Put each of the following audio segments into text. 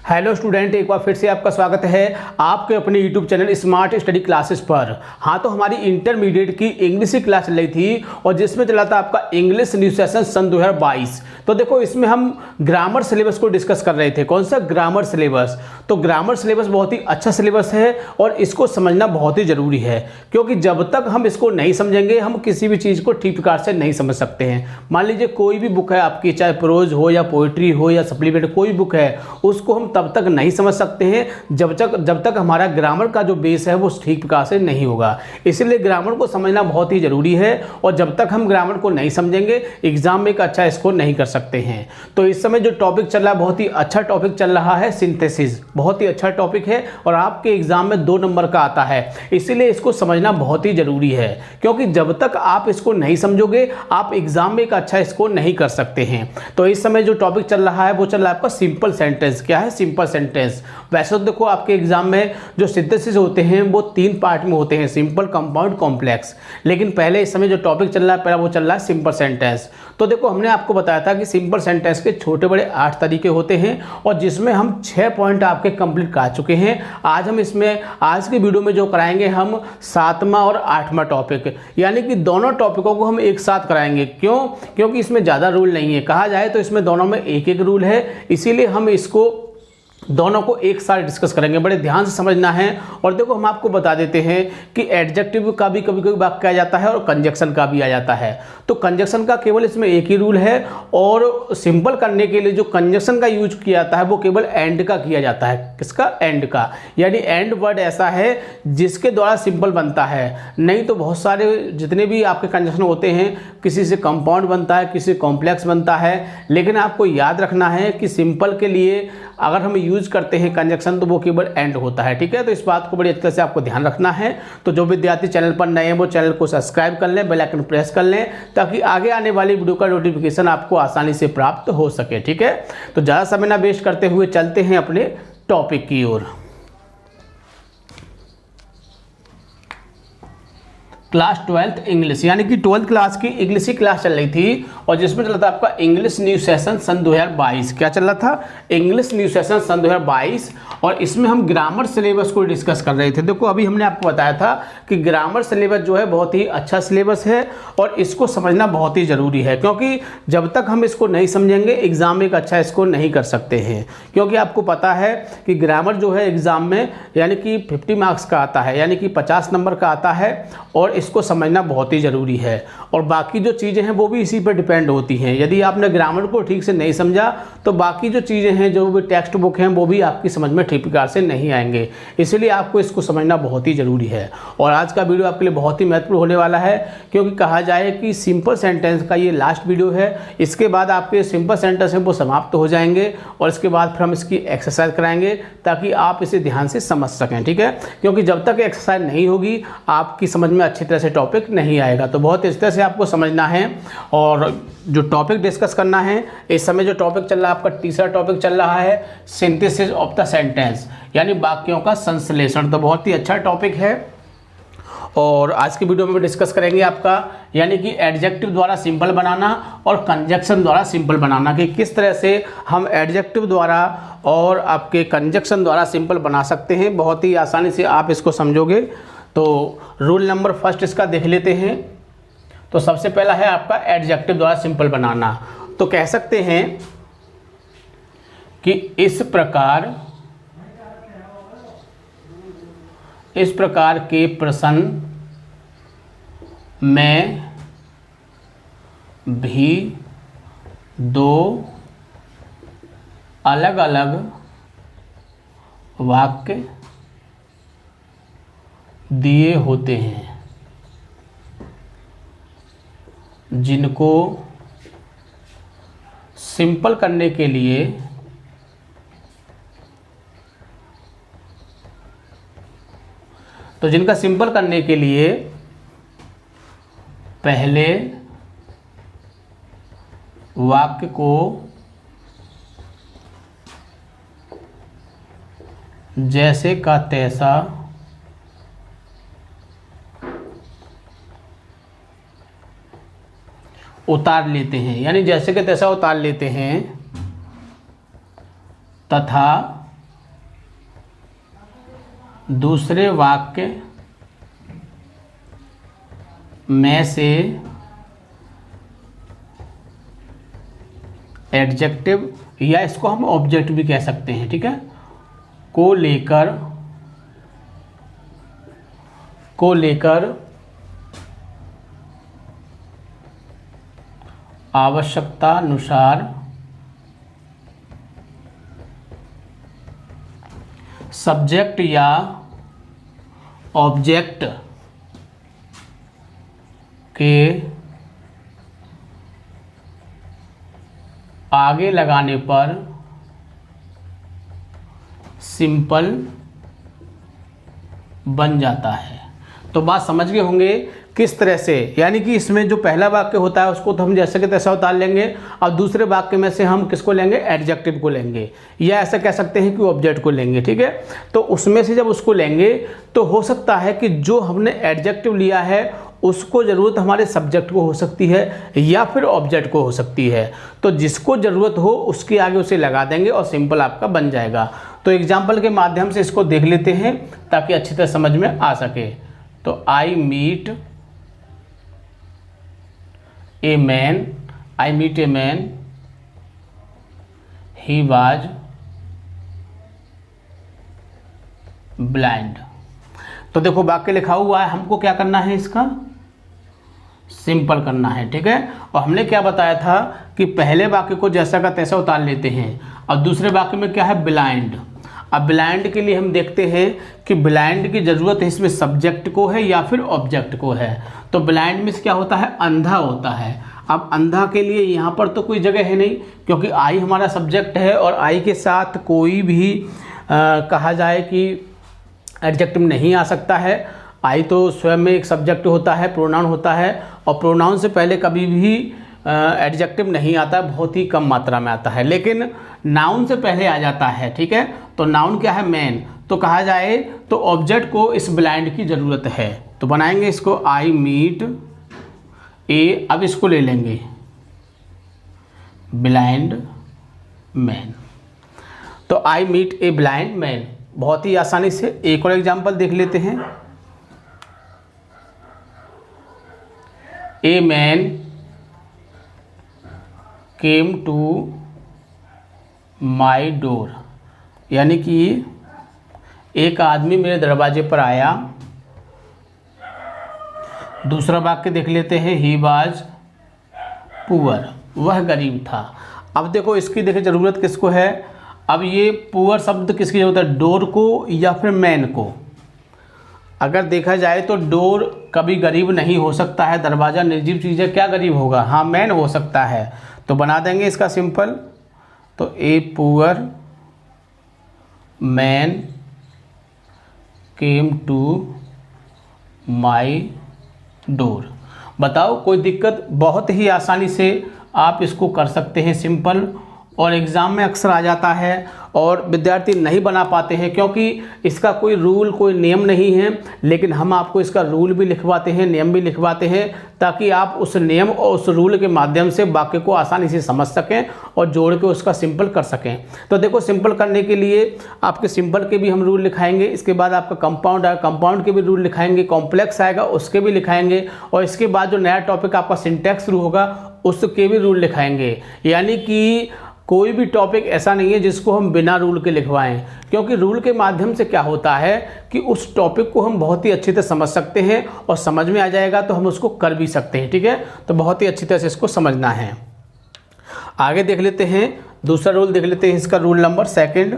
Hello student, एक बार फिर से आपका स्वागत है आपके अपने YouTube channel smart study classes पर। हाँ, तो हमारी इंटरमीडिएट की इंग्लिश की क्लास चल रही थी और जिसमें चला था आपका इंग्लिश न्यू सेशन सन 2022। तो देखो, इसमें हम ग्रामर सिलेबस को डिस्कस कर रहे थे। कौन सा? Grammar syllabus. तो ग्रामर सिलेबस बहुत ही अच्छा सिलेबस है और इसको समझना बहुत ही ज़रूरी है, क्योंकि जब तक हम इसको नहीं समझेंगे हम किसी भी चीज़ को ठीक प्रकार से नहीं समझ सकते हैं। मान लीजिए कोई भी बुक है आपकी, चाहे प्रोज हो या पोइट्री हो या सप्लीमेंट, कोई बुक है, उसको हम तब तक नहीं समझ सकते हैं जब तक हमारा ग्रामर का जो बेस है वो ठीक प्रकार से नहीं होगा। इसलिए ग्रामर को समझना बहुत ही ज़रूरी है और जब तक हम ग्रामर को नहीं समझेंगे एग्जाम में एक अच्छा स्कोर नहीं कर सकते हैं। तो इस समय जो टॉपिक चल रहा है बहुत ही अच्छा टॉपिक चल रहा है, सिंथेसिस। बहुत ही अच्छा टॉपिक है और आपके एग्जाम में 2 नंबर का आता है, इसीलिए इसको समझना बहुत ही ज़रूरी है, क्योंकि जब तक आप इसको नहीं समझोगे आप एग्जाम में एक अच्छा स्कोर नहीं कर सकते हैं। तो इस समय जो टॉपिक चल रहा है वो चल रहा है आपका सिंपल सेंटेंस। क्या है? Simple sentence. वैसे तो देखो, आपके एग्जाम में जो सिंथेसिस होते हैं वो 3 पार्ट में होते हैं, सिंपल, कंपाउंड, कॉम्प्लेक्स। लेकिन पहले इस समय जो टॉपिक चल रहा है पहला वो चल रहा है सिंपल सेंटेंस। तो देखो, हमने आपको बताया था कि सिंपल सेंटेंस के छोटे बड़े 8 तरीके होते हैं और जिसमें हम 6 पॉइंट आपके कंप्लीट कर चुके हैं। आज की वीडियो में जो कराएंगे हम 7वां और 8वां टॉपिक, यानी कि दोनों टॉपिकों को हम एक साथ कराएंगे। क्यों? क्योंकि इसमें ज़्यादा रूल नहीं है, कहा जाए तो इसमें दोनों में एक एक रूल है, इसीलिए हम इसको दोनों को एक साथ डिस्कस करेंगे। बड़े ध्यान से समझना है। और देखो, हम आपको बता देते हैं कि एडजेक्टिव का भी कभी कभी वाक्य आ जाता है और कंजक्शन का भी आ जाता है। तो कंजक्शन का केवल इसमें एक ही रूल है और सिंपल करने के लिए जो कंजक्शन का यूज किया जाता है वो केवल एंड का किया जाता है। किसका? एंड का। यानी एंड वर्ड ऐसा है जिसके द्वारा सिंपल बनता है। नहीं तो बहुत सारे जितने भी आपके कंजक्शन होते हैं, किसी से कंपाउंड बनता है, किसी से कॉम्प्लेक्स बनता है। लेकिन आपको याद रखना है कि सिंपल के लिए अगर हम यूज करते हैं कंजक्शन तो वो केवल एंड होता है। ठीक है? तो इस बात को बड़ी अच्छी तरह से आपको ध्यान रखना है। तो जो विद्यार्थी चैनल पर नए हैं वो चैनल को सब्सक्राइब कर लें, बेल आइकन प्रेस कर लें, ताकि आगे आने वाली वीडियो का नोटिफिकेशन आपको आसानी से प्राप्त हो सके। ठीक है? तो ज़्यादा समय ना वेस्ट करते हुए चलते हैं अपने टॉपिक की ओर। क्लास 12th इंग्लिश, यानी कि 12th क्लास की इंग्लिश की क्लास चल रही थी और जिसमें चल रहा था आपका इंग्लिश न्यू सेशन सन 2022। क्या चल रहा था? इंग्लिश न्यू सेशन सन 2022। और इसमें हम ग्रामर सिलेबस को डिस्कस कर रहे थे। देखो, अभी हमने आपको बताया था कि ग्रामर सिलेबस जो है बहुत ही अच्छा सिलेबस है और इसको समझना बहुत ही ज़रूरी है, क्योंकि जब तक हम इसको नहीं समझेंगे एग्जाम में एक अच्छा स्कोर नहीं कर सकते हैं। क्योंकि आपको पता है कि ग्रामर जो है एग्जाम में यानी कि 50 मार्क्स का आता है, यानी कि 50 नंबर का आता है और इसको समझना बहुत ही ज़रूरी है। और बाकी जो चीज़ें हैं वो भी इसी पर डिपेंड होती हैं। यदि आपने ग्रामर को ठीक से नहीं समझा तो बाकी जो चीज़ें हैं, जो भी टेक्स्ट बुक हैं, वो भी आपकी समझ में ठीक प्रकार से नहीं आएंगे। इसलिए आपको इसको समझना बहुत ही ज़रूरी है। और आज का वीडियो आपके लिए बहुत ही महत्वपूर्ण होने वाला है, क्योंकि कहा जाए कि सिंपल सेंटेंस का ये लास्ट वीडियो है। इसके बाद आपके सिंपल सेंटेंस हैं वो समाप्त हो जाएंगे और इसके बाद फिर हम इसकी एक्सरसाइज कराएंगे ताकि आप इसे ध्यान से समझ सकें। ठीक है? क्योंकि जब तक एक्सरसाइज नहीं होगी आपकी समझ में अच्छी तरह से टॉपिक नहीं आएगा। तो बहुत इस तरह से आपको समझना है और जो टॉपिक डिस्कस करना है। इस समय जो टॉपिक चल रहा है आपका तीसरा टॉपिक चल रहा है सिंथेसिस ऑफ द सेंटेंस, यानी वाक्यों का संश्लेषण। तो बहुत ही अच्छा टॉपिक है और आज की वीडियो में डिस्कस करेंगे आपका, यानी कि एडजेक्टिव द्वारा सिंपल बनाना और कंजक्शन द्वारा सिंपल बनाना, कि किस तरह से हम एडजेक्टिव द्वारा और आपके कंजक्शन द्वारा सिंपल बना सकते हैं। बहुत ही आसानी से आप इसको समझोगे। तो रूल नंबर फर्स्ट इसका देख लेते हैं। तो सबसे पहला है आपका एडजेक्टिव द्वारा सिंपल बनाना। तो कह सकते हैं कि इस प्रकार के प्रश्न में भी 2 अलग अलग वाक्य दिए होते हैं जिनको सिंपल करने के लिए जिनका सिंपल करने के लिए पहले वाक्य को जैसे का तैसा उतार लेते हैं, यानी जैसे के तैसा उतार लेते हैं तथा दूसरे वाक्य में से एडजेक्टिव या इसको हम ऑब्जेक्ट भी कह सकते हैं, ठीक है, को लेकर आवश्यकता अनुसार सब्जेक्ट या ऑब्जेक्ट के आगे लगाने पर सिंपल बन जाता है। तो बात समझ गए होंगे किस तरह से, यानी कि इसमें जो पहला वाक्य होता है उसको तो हम जैसे कि तैसा उतार लेंगे और दूसरे वाक्य में से हम किसको लेंगे, एडजेक्टिव को लेंगे, या ऐसा कह सकते हैं कि ऑब्जेक्ट को लेंगे, ठीक है। तो उसमें से जब उसको लेंगे तो हो सकता है कि जो हमने एडजेक्टिव लिया है उसको ज़रूरत हमारे सब्जेक्ट को हो सकती है या फिर ऑब्जेक्ट को हो सकती है। तो जिसको ज़रूरत हो उसके आगे उसे लगा देंगे और सिंपल आपका बन जाएगा। तो एग्जाम्पल के माध्यम से इसको देख लेते हैं ताकि अच्छी तरह समझ में आ सके। तो I meet a man, he was blind. तो देखो वाक्य लिखा हुआ है, हमको क्या करना है, इसका सिंपल करना है, ठीक है। और हमने क्या बताया था कि पहले वाक्य को जैसा का तैसा उतार लेते हैं और दूसरे वाक्य में क्या है, ब्लाइंड। अब ब्लाइंड के लिए हम देखते हैं कि ब्लाइंड की ज़रूरत है इसमें सब्जेक्ट को है या फिर ऑब्जेक्ट को है। तो ब्लाइंड में क्या होता है, अंधा होता है। अब अंधा के लिए यहाँ पर तो कोई जगह है नहीं क्योंकि आई हमारा सब्जेक्ट है और आई के साथ कोई भी कहा जाए कि एडजेक्टिव नहीं आ सकता है। आई तो स्वयं में एक सब्जेक्ट होता है, प्रोनाउन होता है, और प्रोनाउन से पहले कभी भी एडजेक्टिव नहीं आता, बहुत ही कम मात्रा में आता है, लेकिन नाउन से पहले आ जाता है, ठीक है। तो नाउन क्या है, मैन। तो कहा जाए तो ऑब्जेक्ट को इस ब्लाइंड की ज़रूरत है। तो बनाएंगे इसको आई मीट ए, अब इसको ले लेंगे ब्लाइंड मैन। तो I meet a blind man, बहुत ही आसानी से एक और एग्जांपल देख लेते हैं। A man came to my door, यानी कि एक आदमी मेरे दरवाजे पर आया। दूसरा वाक्य देख लेते हैं, ही वाज पुअर, वह गरीब था। अब देखो इसकी देखिए ज़रूरत किसको है, अब ये पुअर शब्द किसकी ज़रूरत है, डोर को या फिर मैन को। अगर देखा जाए तो डोर कभी गरीब नहीं हो सकता है, दरवाज़ा निर्जीव चीज़ है, क्या गरीब होगा, हाँ मैन हो सकता है। तो बना देंगे इसका सिंपल। तो a poor man came to my door. बताओ कोई दिक्कत, बहुत ही आसानी से आप इसको कर सकते हैं सिंपल, और एग्ज़ाम में अक्सर आ जाता है और विद्यार्थी नहीं बना पाते हैं क्योंकि इसका कोई रूल कोई नियम नहीं है। लेकिन हम आपको इसका रूल भी लिखवाते हैं, नियम भी लिखवाते हैं, ताकि आप उस नियम और उस रूल के माध्यम से वाक्य को आसानी से समझ सकें और जोड़ के उसका सिंपल कर सकें। तो देखो सिंपल करने के लिए आपके सिंपल के भी हम रूल लिखाएंगे, इसके बाद आपका कंपाउंड आएगा, कंपाउंड के भी रूल लिखाएंगे, कॉम्प्लेक्स आएगा उसके भी लिखाएंगे, और इसके बाद जो नया टॉपिक आपका सिंटैक्स शुरू होगा उसके भी रूल लिखाएंगे। यानी कि कोई भी टॉपिक ऐसा नहीं है जिसको हम बिना रूल के लिखवाएं, क्योंकि रूल के माध्यम से क्या होता है कि उस टॉपिक को हम बहुत ही अच्छी तरह समझ सकते हैं और समझ में आ जाएगा तो हम उसको कर भी सकते हैं, ठीक है। तो बहुत ही अच्छी तरह से इसको समझना है। आगे देख लेते हैं, दूसरा रूल देख लेते हैं, इसका रूल नंबर 2,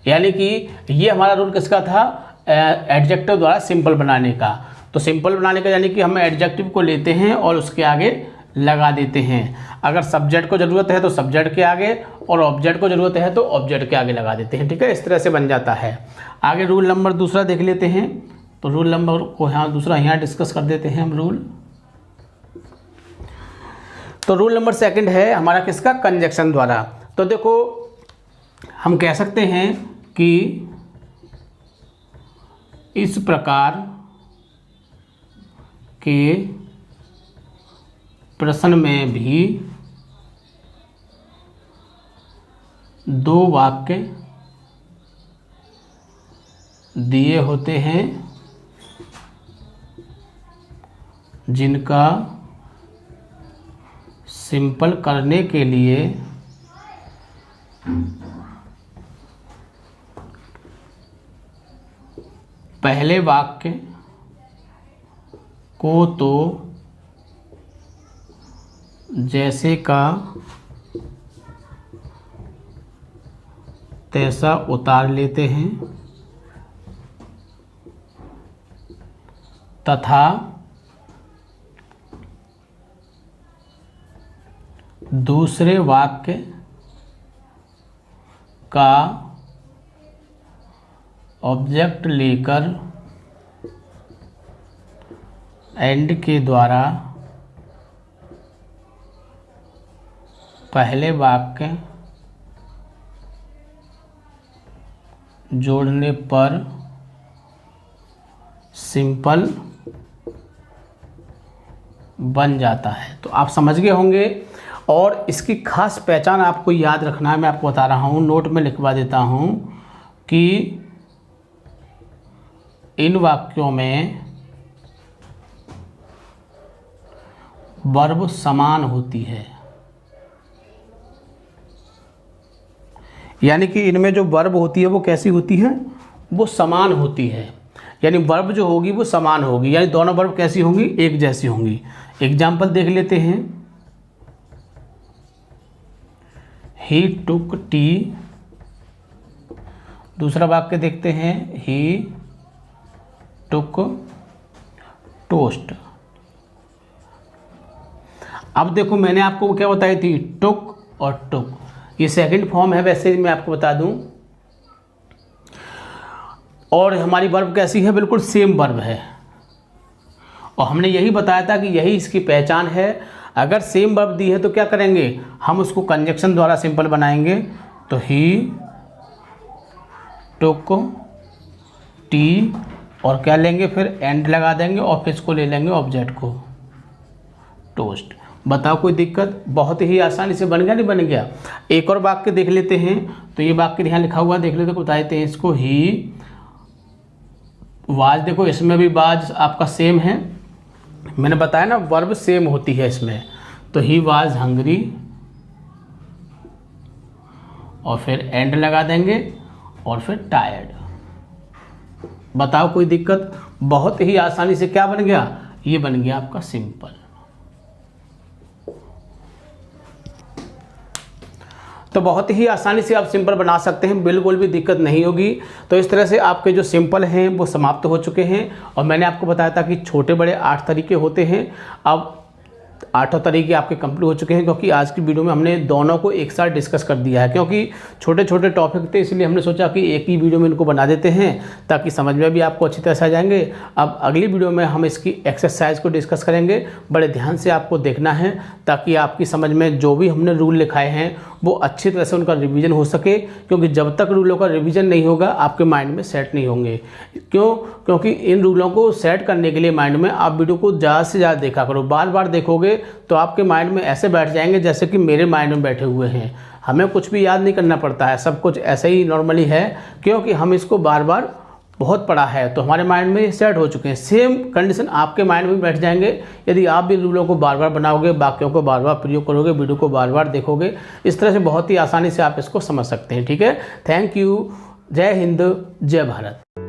यानी कि ये हमारा रूल किसका था, एडजेक्टिव द्वारा सिंपल बनाने का। तो सिंपल बनाने का यानी कि हम एडजेक्टिव को लेते हैं और उसके आगे लगा देते हैं। अगर सब्जेक्ट को ज़रूरत है तो सब्जेक्ट के आगे, और ऑब्जेक्ट को ज़रूरत है तो ऑब्जेक्ट के आगे लगा देते हैं, ठीक है। इस तरह से बन जाता है। आगे रूल नंबर दूसरा देख लेते हैं। तो रूल नंबर को यहाँ दूसरा यहाँ डिस्कस कर देते हैं हम रूल। तो रूल नंबर 2 है हमारा किसका, कंजक्शन द्वारा। तो देखो हम कह सकते हैं कि इस प्रकार के प्रश्न में भी 2 वाक्य दिए होते हैं जिनका सिंपल करने के लिए पहले वाक्य को तो जैसे का तैसा उतार लेते हैं तथा दूसरे वाक्य का ऑब्जेक्ट लेकर एंड के द्वारा पहले वाक्य जोड़ने पर सिंपल बन जाता है। तो आप समझ गए होंगे, और इसकी खास पहचान आपको याद रखना है। मैं आपको बता रहा हूँ, नोट में लिखवा देता हूँ कि इन वाक्यों में वर्ब समान होती है, यानी कि इनमें जो वर्ब होती है वो कैसी होती है, वो समान होती है। यानी वर्ब जो होगी वो समान होगी, यानी दोनों वर्ब कैसी होंगी, एक जैसी होंगी। एग्जाम्पल देख लेते हैं। ही टुक टी, दूसरा वाक्य देखते हैं, ही टुक टोस्ट। अब देखो मैंने आपको क्या बताई थी, टुक और टुक, ये सेकंड फॉर्म है, वैसे ही मैं आपको बता दूं। और हमारी वर्ब कैसी है, बिल्कुल सेम वर्ब है, और हमने यही बताया था कि यही इसकी पहचान है। अगर सेम वर्ब दी है तो क्या करेंगे, हम उसको कंजक्शन द्वारा सिंपल बनाएंगे। तो ही टुक टी, और क्या लेंगे, फिर एंड लगा देंगे, और फिर इसको ले लेंगे ऑब्जेक्ट को, टोस्ट। बताओ कोई दिक्कत, बहुत ही आसानी से बन गया, नहीं बन गया। एक और वाक्य देख लेते हैं। तो ये वाक्य यहाँ लिखा हुआ देख लेते, बता देते हैं इसको। ही वाज, देखो इसमें भी वाज आपका सेम है, मैंने बताया ना वर्ब सेम होती है इसमें। तो ही वाज हंग्री, और फिर एंड लगा देंगे, और फिर टायर्ड। बताओ कोई दिक्कत, बहुत ही आसानी से क्या बन गया, ये बन गया आपका सिंपल। तो बहुत ही आसानी से आप सिंपल बना सकते हैं, बिल्कुल भी दिक्कत नहीं होगी। तो इस तरह से आपके जो सिंपल हैं वो समाप्त हो चुके हैं, और मैंने आपको बताया था कि छोटे बड़े 8 तरीके होते हैं। अब 8 तरीके आपके कंप्लीट हो चुके हैं, क्योंकि आज की वीडियो में हमने दोनों को एक साथ डिस्कस कर दिया है। क्योंकि छोटे छोटे टॉपिक थे, इसलिए हमने सोचा कि एक ही वीडियो में इनको बना देते हैं, ताकि समझ में भी आपको अच्छी तरह से आ जाएंगे। अब अगली वीडियो में हम इसकी एक्सरसाइज को डिस्कस करेंगे। बड़े ध्यान से आपको देखना है, ताकि आपकी समझ में जो भी हमने रूल लिखाए हैं वो अच्छी तरह से उनका रिवीजन हो सके। क्योंकि जब तक रूलों का रिवीजन नहीं होगा, आपके माइंड में सेट नहीं होंगे। क्योंकि इन रूलों को सेट करने के लिए माइंड में आप वीडियो को ज़्यादा से ज़्यादा देखा करो। बार बार देखोगे तो आपके माइंड में ऐसे बैठ जाएंगे जैसे कि मेरे माइंड में बैठे हुए हैं। हमें कुछ भी याद नहीं करना पड़ता है, सब कुछ ऐसे ही नॉर्मली है, क्योंकि हम इसको बार बार बहुत पढ़ा है, तो हमारे माइंड में सेट हो चुके हैं। सेम कंडीशन आपके माइंड में बैठ जाएंगे यदि आप भी रूलों को बार बार बनाओगे, वाक्यों को बार बार प्रयोग करोगे, वीडियो को बार बार देखोगे। इस तरह से बहुत ही आसानी से आप इसको समझ सकते हैं। ठीक है, थैंक यू। जय हिंद, जय भारत।